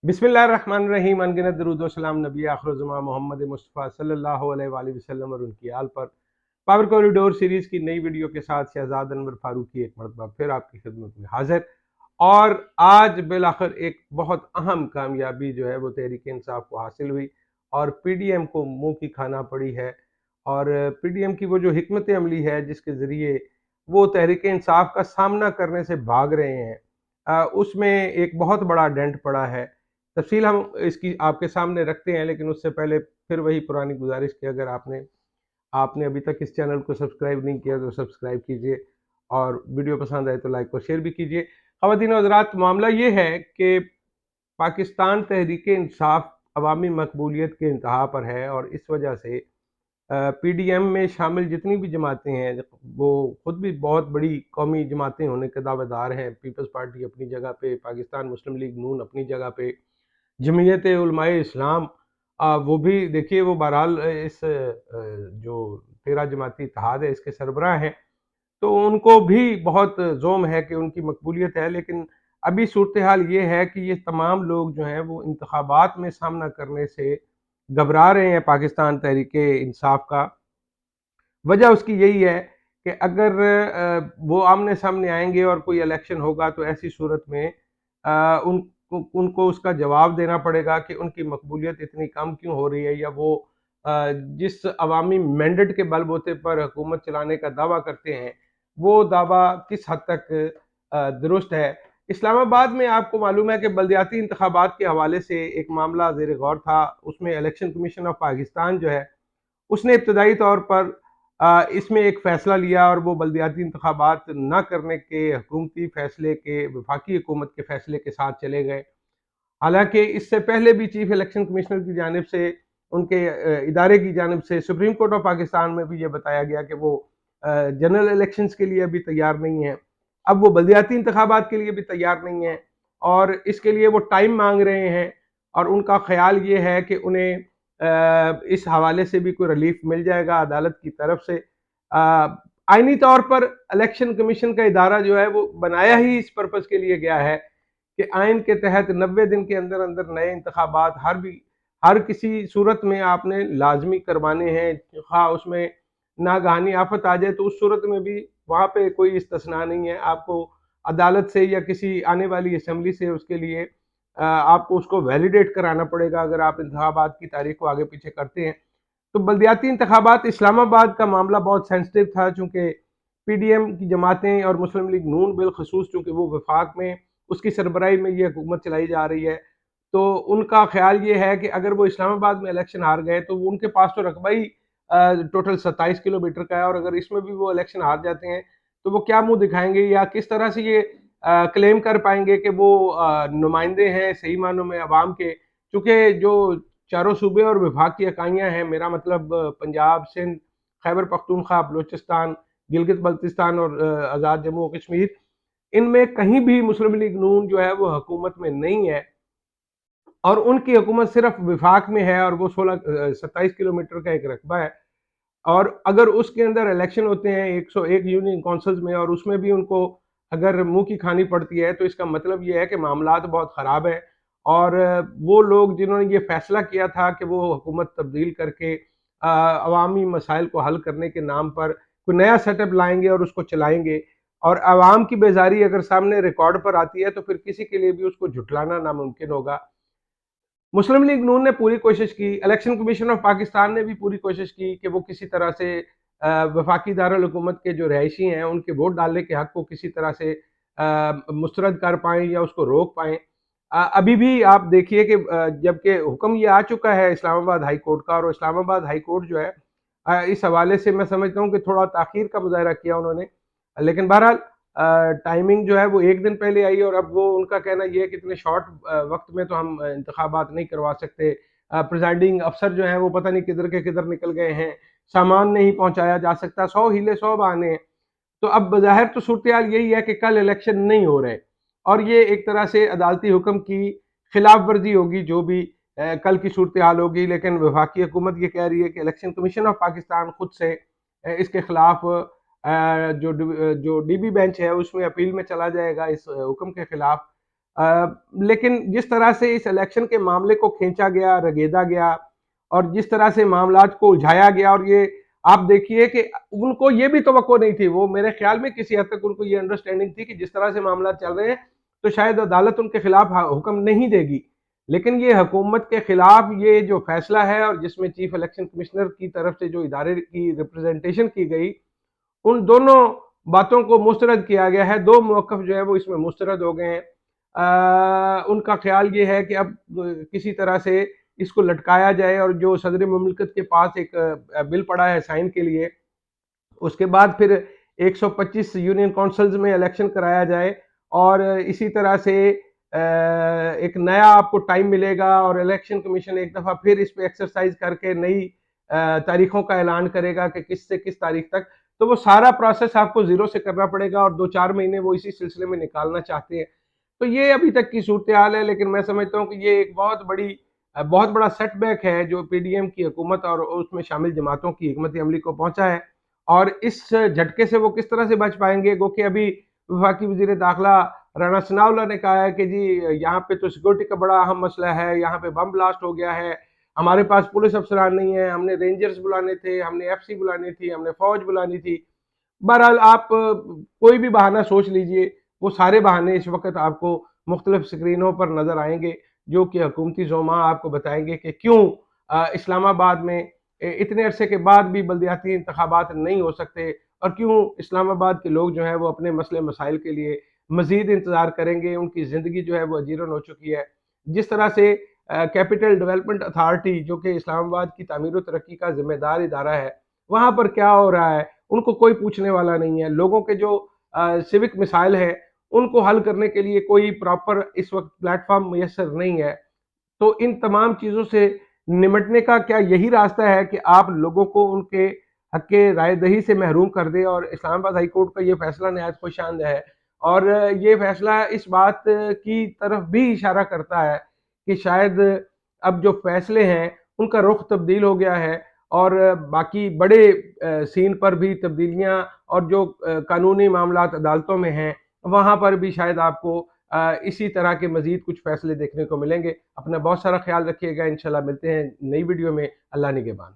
बिस्मिल्लाहिर्रहमानिर्रहीम। अनगिनत दरूद व सलाम नबी आखिर मोहम्मद मुस्तफ़ा सल्लल्लाहु अलैहि वसल्लम और उनकी आल पर। पावर कॉरिडोर सीरीज़ की नई वीडियो के साथ शहजाद अनवर फारूकी एक मरतबा फिर आपकी खिदमत में हाजिर। और आज बिलाखिर एक बहुत अहम कामयाबी जो है वो तहरीक इंसाफ को हासिल हुई और पीडीएम को मुंह की खाना पड़ी है। और पीडीएम की वो जो हिकमत अमली है जिसके ज़रिए वो तहरीक इंसाफ का सामना करने से भाग रहे हैं, उसमें एक बहुत बड़ा डेंट पड़ा है। तफसील हम इसकी आपके सामने रखते हैं, लेकिन उससे पहले फिर वही पुरानी गुजारिश कि अगर आपने आपने अभी तक इस चैनल को सब्सक्राइब नहीं किया तो सब्सक्राइब कीजिए और वीडियो पसंद आए तो लाइक और शेयर भी कीजिए। ख़वातीन और हज़रात, मामला ये है कि पाकिस्तान तहरीक इंसाफ अवामी मकबूलियत के इंतहा पर है और इस वजह से पीडीएम में शामिल जितनी भी जमातें हैं वो खुद भी बहुत बड़ी कौमी जमातें होने के दावेदार हैं। पीपल्स पार्टी अपनी जगह पे, पाकिस्तान मुस्लिम लीग नून अपनी जगह पे, जमीयत उलमाए इस्लाम वो भी देखिए वो बहरहाल इस जो 13 जमाती इत्तेहाद है इसके सरबराह हैं, तो उनको भी बहुत ज़ोम है कि उनकी मकबूलियत है। लेकिन अभी सूरत हाल ये है कि ये तमाम लोग जो हैं वो इंतखाबात में सामना करने से घबरा रहे हैं पाकिस्तान तहरीक इंसाफ का। वजह उसकी यही है कि अगर वो आमने सामने आएंगे और कोई इलेक्शन होगा तो ऐसी सूरत में उनको उसका जवाब देना पड़ेगा कि उनकी मकबूलियत इतनी कम क्यों हो रही है, या वो जिस अवामी मैंडेट के बलबूते पर हुकूमत चलाने का दावा करते हैं वो दावा किस हद तक दुरुस्त है। इस्लामाबाद में आपको मालूम है कि बल्दियाती इंतखाबात के हवाले से एक मामला ज़ेर गौर था। उसमें इलेक्शन कमीशन ऑफ पाकिस्तान जो है उसने इब्तदाई तौर पर इसमें एक फ़ैसला लिया और वो बल्दियाती इंतखाबात न करने के हुकूमती फ़ैसले के, वफाकी हुकूमत के फ़ैसले के साथ चले गए। हालांकि इससे पहले भी चीफ इलेक्शन कमिश्नर की जानिब से, उनके इदारे की जानिब से सुप्रीम कोर्ट ऑफ पाकिस्तान में भी ये बताया गया कि वो जनरल इलेक्शंस के लिए अभी तैयार नहीं है। अब वो बल्दियाती इंतखाबात के लिए भी तैयार नहीं है और इसके लिए वो टाइम मांग रहे हैं। और उनका ख्याल ये है कि उन्हें इस हवाले से भी कोई रिलीफ मिल जाएगा अदालत की तरफ से। आइनी तौर पर इलेक्शन कमीशन का इदारा जो है वो बनाया ही इस पर्पज़ के लिए गया है कि आइन के तहत 90 दिन के अंदर अंदर नए इंतखाबात हर किसी सूरत में आपने लाजमी करवाने हैं। हाँ, उसमें नागहानी आफत आ जाए तो उस सूरत में भी वहाँ पे कोई इस्तिस्ना नहीं है। आपको अदालत से या किसी आने वाली असम्बली से उसके लिए आपको उसको वैलिडेट कराना पड़ेगा अगर आप इंतखाबात की तारीख को आगे पीछे करते हैं। तो बल्दियाती इंतखाबात इस्लामाबाद का मामला बहुत सेंसिटिव था, चूँकि पीडीएम की जमातें और मुस्लिम लीग नून बिलखसूस चूँकि वो वफाक में उसकी सरबराही में ये हुकूमत चलाई जा रही है, तो उनका ख्याल ये है कि अगर वो इस्लामाबाद में इलेक्शन हार गए तो उनके पास तो रकबा ही टोटल 27 किलोमीटर का है, और अगर इसमें भी वो इलेक्शन हार जाते हैं तो वो क्या मुंह दिखाएंगे या किस तरह से ये क्लेम कर पाएंगे कि वो नुमाइंदे हैं सही मानों में अवाम के। चूँकि जो चारों सूबे और विभाग की इकाइयाँ हैं, मेरा मतलब पंजाब, सिंध, खैबर पख्तूनख्वा, बलूचिस्तान, गिलगित बल्तिस्तान और आज़ाद जम्मू और कश्मीर, इनमें कहीं भी मुस्लिम लीग नून जो है वो हुकूमत में नहीं है और उनकी हुकूमत सिर्फ विफाक में है और वो 27 किलोमीटर का एक रकबा है। और अगर उसके अंदर इलेक्शन होते हैं 101 यूनियन काउंसिल्स में और उसमें भी उनको अगर मुंह की खानी पड़ती है तो इसका मतलब ये है कि मामलात बहुत ख़राब है। और वो लोग जिन्होंने ये फैसला किया था कि वो हुकूमत तब्दील करके अवामी मसाइल को हल करने के नाम पर कोई नया सेटअप लाएंगे और उसको चलाएंगे, और आवाम की बेजारी अगर सामने रिकॉर्ड पर आती है तो फिर किसी के लिए भी उसको झुटलाना नामुमकिन होगा। मुस्लिम लीग नून ने पूरी कोशिश की, इलेक्शन कमीशन ऑफ पाकिस्तान ने भी पूरी कोशिश की कि वो किसी तरह से वफाकी दारुल हुकूमत के जो रहायशी हैं उनके वोट डालने के हक को किसी तरह से मुस्तरद कर पाएँ या उसको रोक पाएँ। अभी भी आप देखिए कि जबकि हुक्म ये आ चुका है इस्लामाबाद हाई कोर्ट का, और इस्लामाबाद हाई कोर्ट जो है इस हवाले से मैं समझता हूँ कि थोड़ा ताख़ीर का मुज़ाहरा किया उन्होंने। लेकिन बहरहाल टाइमिंग जो है वो 1 दिन पहले आई और अब वो उनका कहना ये है कि इतने शॉर्ट वक़्त में तो हम इंतखाबात नहीं करवा सकते। प्रिजाइडिंग अफ़सर जो हैं वो पता नहीं किधर के किधर निकल गए हैं, सामान नहीं पहुँचाया जा सकता, 100 हीले 100 बहाने हैं। तो अब बज़ाहिर तो सूरत-ए-हाल यही है कि कल इलेक्शन नहीं हो रहे और ये एक तरह से अदालती हुक्म की खिलाफ वर्जी होगी जो भी कल की सूरत-ए-हाल होगी। लेकिन वफाकी हुकूमत ये कह रही है कि इलेक्शन कमीशन ऑफ पाकिस्तान खुद से इसके खिलाफ जो डीबी बेंच है उसमें अपील में चला जाएगा इस हुक्म के खिलाफ। لیکن جس طرح سے اس الیکشن کے معاملے کو کھینچا گیا، رگیدا گیا، اور جس طرح سے معاملات کو الجھایا گیا، اور یہ آپ دیکھیے کہ ان کو یہ بھی توقع نہیں تھی، وہ میرے خیال میں کسی حد تک ان کو یہ انڈرسٹینڈنگ تھی کہ جس طرح سے معاملات چل رہے ہیں تو شاید عدالت ان کے خلاف حکم نہیں دے گی، لیکن یہ حکومت کے خلاف یہ جو فیصلہ ہے، اور جس میں چیف الیکشن کمشنر کی طرف سے جو ادارے کی ریپرزنٹیشن کی گئی، ان دونوں باتوں کو مسترد کیا گیا ہے، دو موقف جو ہے وہ اس میں مسترد ہو گئے ہیں۔ ان کا خیال یہ ہے کہ اب کسی طرح سے اس کو لٹکایا جائے، اور جو صدر مملکت کے پاس ایک بل پڑا ہے سائن کے لیے، اس کے بعد پھر 125 یونین کونسلز میں الیکشن کرایا جائے، اور اسی طرح سے ایک نیا آپ کو ٹائم ملے گا، اور الیکشن کمیشن ایک دفعہ پھر اس پہ ایکسرسائز کر کے نئی تاریخوں کا اعلان کرے گا کہ کس سے کس تاریخ تک، تو وہ سارا پروسیس آپ کو زیرو سے کرنا پڑے گا، اور 2-4 مہینے وہ اسی سلسلے میں نکالنا چاہتے ہیں۔ تو یہ ابھی تک کی صورتحال ہے، لیکن میں سمجھتا ہوں کہ یہ ایک بہت بڑا سیٹ بیک ہے جو پی ڈی ایم کی حکومت اور اس میں شامل جماعتوں کی حکمت عملی کو پہنچا ہے، اور اس جھٹکے سے وہ کس طرح سے بچ پائیں گے؟ گو کہ ابھی وفاقی وزیر داخلہ رانا ثناءاللہ نے کہا ہے کہ جی یہاں پہ تو سیکورٹی کا بڑا اہم مسئلہ ہے، یہاں پہ بم بلاسٹ ہو گیا ہے، ہمارے پاس پولیس افسران نہیں ہیں، ہم نے رینجرز بلانے تھے، ہم نے ایف سی بلانی تھی، ہم نے فوج بلانی تھی۔ بہرحال آپ کوئی بھی بہانہ سوچ لیجئے، وہ سارے بہانے اس وقت آپ کو مختلف سکرینوں پر نظر آئیں گے، جو کہ حکومتی زعماء آپ کو بتائیں گے کہ کیوں اسلام آباد میں اتنے عرصے کے بعد بھی بلدیاتی انتخابات نہیں ہو سکتے، اور کیوں اسلام آباد کے لوگ جو ہیں وہ اپنے مسئلے مسائل کے لیے مزید انتظار کریں گے، ان کی زندگی جو ہے وہ اجیرن ہو چکی ہے۔ جس طرح سے کیپٹل ڈیولپمنٹ اتھارٹی جو کہ اسلام آباد کی تعمیر و ترقی کا ذمہ دار ادارہ ہے، وہاں پر کیا ہو رہا ہے ان کو کوئی پوچھنے والا نہیں ہے۔ لوگوں کے جو سیوک مسائل ہیں ان کو حل کرنے کے لیے کوئی پراپر اس وقت پلیٹ فارم میسر نہیں ہے۔ تو ان تمام چیزوں سے نمٹنے کا کیا یہی راستہ ہے کہ آپ لوگوں کو ان کے حق رائے دہی سے محروم کر دیں؟ اور اسلام آباد ہائی کورٹ کا یہ فیصلہ نہایت خوش آئندہ ہے، اور یہ فیصلہ اس بات کی طرف بھی اشارہ کرتا ہے کہ شاید اب جو فیصلے ہیں ان کا رخ تبدیل ہو گیا ہے، اور باقی بڑے سین پر بھی تبدیلیاں، اور جو قانونی معاملات عدالتوں میں ہیں وہاں پر بھی شاید آپ کو اسی طرح کے مزید کچھ فیصلے دیکھنے کو ملیں گے۔ اپنا بہت سارا خیال رکھیے گا، انشاءاللہ ملتے ہیں نئی ویڈیو میں۔ اللہ نگہبان۔